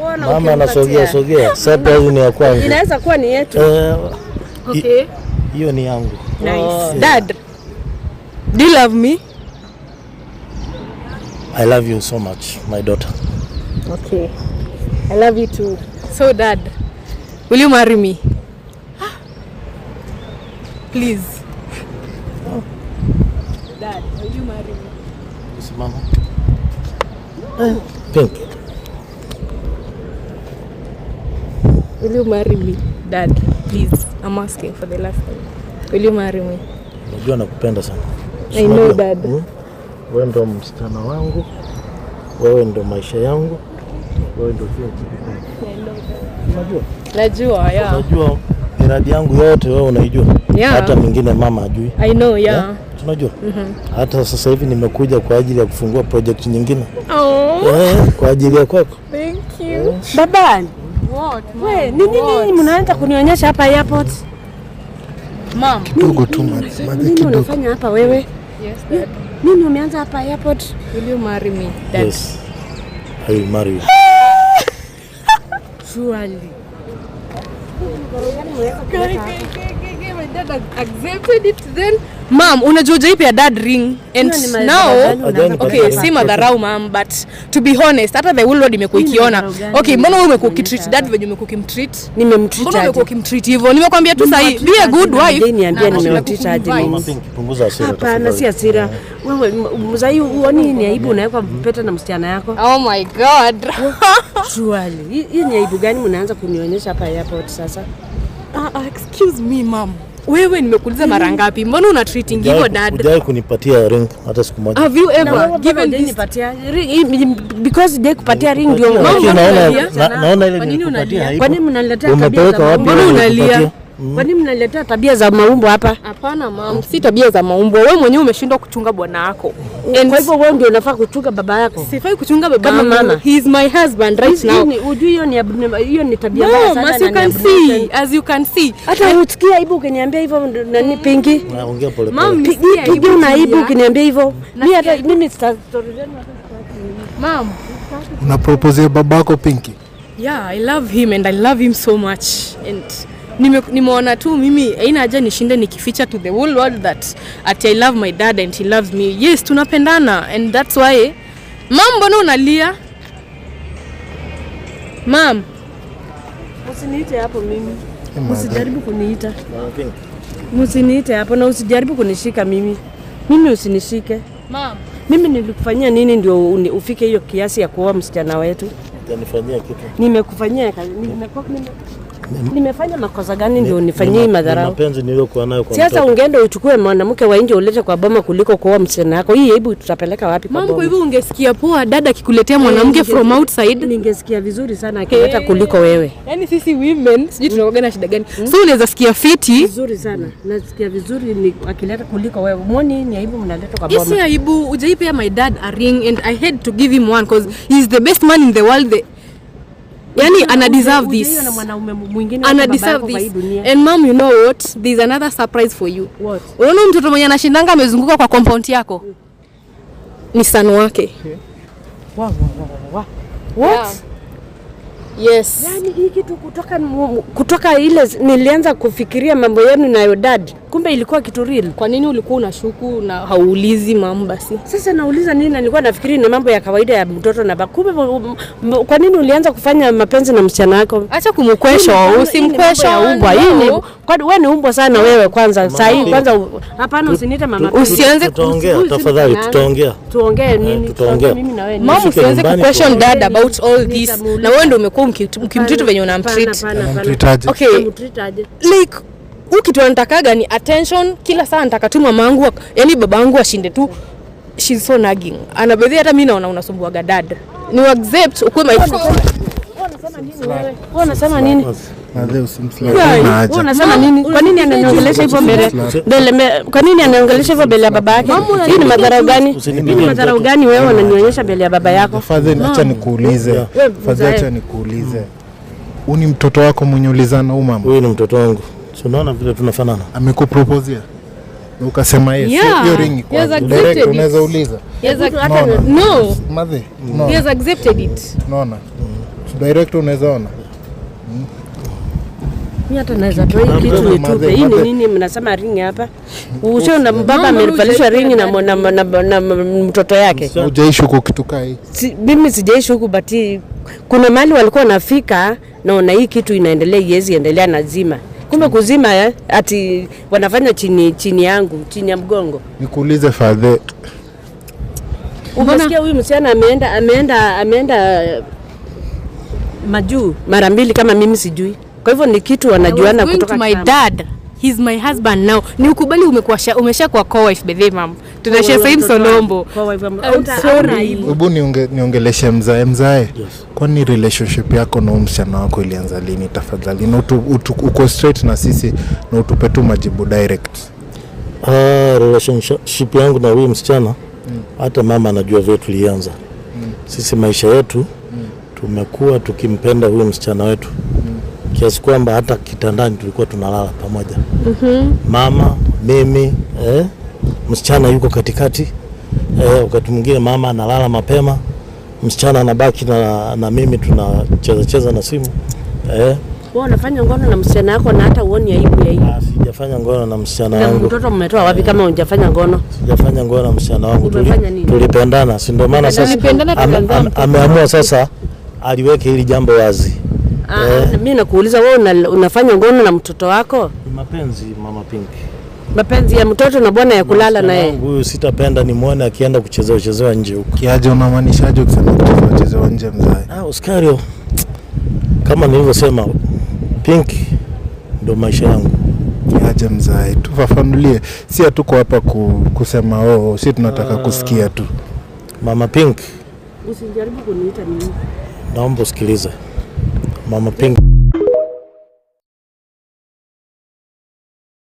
kuona mama anasogea. Sasa hiyo ni ya kwangu. Inaweza kuwa ni yetu. Okay. Hiyo ni yangu. Nice. Dad, do you love me? I love you so much, my daughter. Okay. I love you too. So Dad, will you marry me? Please. Dad, will you marry me? Yes, mama. Pink. Will you marry me? Dad, please. I'm asking for the last time. Will you marry me? Unajua nakupenda sana. I know, Dad. Wewe ndo msichana wangu. Wewe ndo maisha yangu. Wewe ndo kila kitu. Najua, yeah. Unajua miradi yangu yote wewe unaijua. Yeah. Hata mingine mama ajui. I know, yeah. Tunajua. Hata sasa hivi nimekuja kwa ajili ya kufungua project nyingine. Kwa ajili ya kwako. Thank you. Babani. What? Wewe, nini mnaanza kunionyesha hapa airport? Mom. Kidogo tu maji Nini unafanya hapa wewe? Yes, Dad. Nini umeanza hapa airport? Will you marry me, Dad? Yes. I will marry you. Surely. My dad accepted it then. Mom, unajua ipi ya dad ring and now okay, si madharau mom, but to be honest, hata the world imekuwa ikiona. Okay, mbona wewe umekuwa ukitreat dad venye umekuwa ukimtreat? Nimemtreat. Mbona umekuwa ukimtreat hivyo? Nimekwambia tu sahi, be a good wife. Niambia nimemtreat aje mimi. Mama Pink, punguza hasira. Hapana, si hasira. Wewe mzai uoni ni aibu unaweka pete na msichana yako? Oh my god. Surely. Hii ni aibu gani mnaanza kunionyesha hapa airport sasa? Excuse me mom. Wewe nimekuuliza mara ngapi? Mbona una treating hivyo dad? Hujai kunipatia ring hata siku moja. Have you ever given this nipatia ring because they kupatia ring ndio naona ile nikupatia haipo. Kwa nini mnaniletea tabia za maumbo? Mbona unalia? Kwa nini mnaniletea tabia za maumbo hapa? Hapana mom, si tabia za maumbo. Wewe mwenyewe umeshindwa kuchunga bwana wako. Kwa hivyo wewe ndio unafaa kuchunga baba yako. Sifai kuchunga baba kama mama. He is my husband right now. Hiyo ni tabia mbaya sana. As you can see. Hata usikia aibu ukiniambia hivyo nani Pinki? Naongea pole pole. Mom, pigia una aibu ukiniambia hivyo. Mimi hata mimi story zenu mom. Una propose babako Pinki? Yeah, I love him and I love him so much and nimeona tu mimi haina haja nishinde nikificha to the whole world that I love my dad and he loves me. Yes, tunapendana and that's why. Mom, mbona unalia? Mom, usiniite hapo mimi. Usijaribu kuniita. Mama Pink. Usiniite hapo na usijaribu kunishika mimi. Mimi usinishike. Mom, mimi nilikufanyia nini ndio ufike hiyo kiasi ya kuoa msichana wetu? Utanifanyia kitu. Nimekufanyia nimefanya makosa gani ndio unifanyie madharau? Mapenzi niliyokuwa nayo kwa sasa ungeenda uchukue mwanamke wa nje ulete kwa boma kuliko kuoa msichana wako. Hii hebu tutapeleka wapi kwa boma? Kwa hivyo ungesikia poa dada akikuletea mwanamke from outside? Ningesikia vizuri sana akileta kuliko wewe. Yaani sisi women sijui tunaoga na shida gani. So unaweza sikia fiti vizuri sana. Nasikia vizuri ni akileta kuliko wewe. Muone ni aibu mnaleta kwa boma. Isi aibu ujaipea my dad a ring and I had to give him one because he's the best man in the world. Yani ana deserve this. Ana deserve this. And mom, you know what? There's another surprise for you. What? Unaona mtoto mwenye anashindanga amezunguka kwa compound yako? Ni son wake. Wow. What? Yeah. Yes. Yani hii kitu kutoka ile nilianza kufikiria mambo yenu na your dad. Kumbe ilikuwa kitu real. Kwa nini ulikuwa unashuku na hauulizi mama basi? Sasa nauliza nini? Nilikuwa nafikiri na mambo ya kawaida ya mtoto na kumbe kwa nini ulianza kufanya mapenzi na msichana wako? Acha kumkwesha, usimkwesha umbwa. Hii kwani wewe ni umbwa sana wewe kwanza. Sasa hii kwanza hapana usiniite mama. Usianze kuongea tafadhali, tutaongea. Tuongee nini? Tutaongea Mimi na wewe. Mama usianze kuquestion dad about all this. Na wewe ndio umekuwa ukimtreat venye unamtreat. Okay. Like kitu anatakaga ni attention kila saa. Nataka tu mamangu, yani babangu ashinde tu. She's so nagging. Anabedhi hata mimi naona unasumbuaga dad. Ni accept ukue my unasema nini? Leo simslai. Unasema nini? Kwa nini ananiongelesha hivyo mbele? Kwa nini ananiongelesha hivyo mbele ya baba yake? Hii ni madharau gani? Ni madharau gani wewe unanionyesha mbele ya baba yako? Fadhili acha nikuulize. Fadhili acha nikuulize. Uni mtoto wako mwenye ulizana huyu mama? Huyu ni mtoto wangu. So unaona vile tunafanana. Amekupropozea? Ukasema yes. Hiyo ring kwa direct unaweza uliza. No. Madhe. He has accepted it. Unaona? Director unaweza ona? Mimi hata naweza toa hii kitu nitupe. Hii ni nini mnasema ring hapa? Ushaona baba amevalishwa ring na mtoto yake. Hujaishi huko kitu kai? Mimi sijaishi huko but kuna mahali walikuwa nafika naona hii kitu inaendelea iwezi endelea nazima. Kumbe kuzima ati wanafanya chini yangu, chini ya mgongo. Nikuulize Father. Umesikia huyu msichana ameenda majuu mara 2 kama mimi sijui. Kwa hivyo ni kitu wanajuana kutoka my dad. He's my husband now. Ni ukubali umeshakuwa co-wife bedhe mam. Tunashare same Solombo. Sorry. Hebu niongeleshe mzae. Kwani relationship yako na msichana wako ilianza lini tafadhali? Na uko straight na sisi na utupe tu majibu direct. Relationship yangu na huyu msichana hata mama anajua vile tulianza. Sisi maisha yetu tumekuwa tukimpenda huyu msichana wetu. Kiasi kwamba hata kitandani tulikuwa tunalala pamoja. Mama, mimi, msichana yuko katikati. Wakati mwingine mama analala mapema, msichana anabaki na mimi tunacheza na simu. Wewe unafanya ngono na msichana wako na hata uone aibu ya hiyo? Sijafanya ngono na msichana wangu. Na mtoto mmetoa wapi kama hujafanya ngono? Sijafanya ngono na msichana wangu. Tulipendana, si ndio maana sasa ameamua sasa aliweke hili jambo wazi. Mimi nakuuliza wewe unafanya ngono na mtoto wako? Mapenzi Mama Pink. Mapenzi ya mtoto na bwana ya kulala na yeye. Huyu sitapenda nimuone akienda kuchezewa nje huko. Kiaje unamaanishaje ukisema kuchezewa nje mzae? Oscario. Kama nilivyosema Pink ndo maisha yangu. Kiaje mzae? Tufafanulie. Si tuko hapa kusema si tunataka kusikia tu. Mama Pink. Usijaribu kuniita mimi. Naomba usikilize. Mama Pink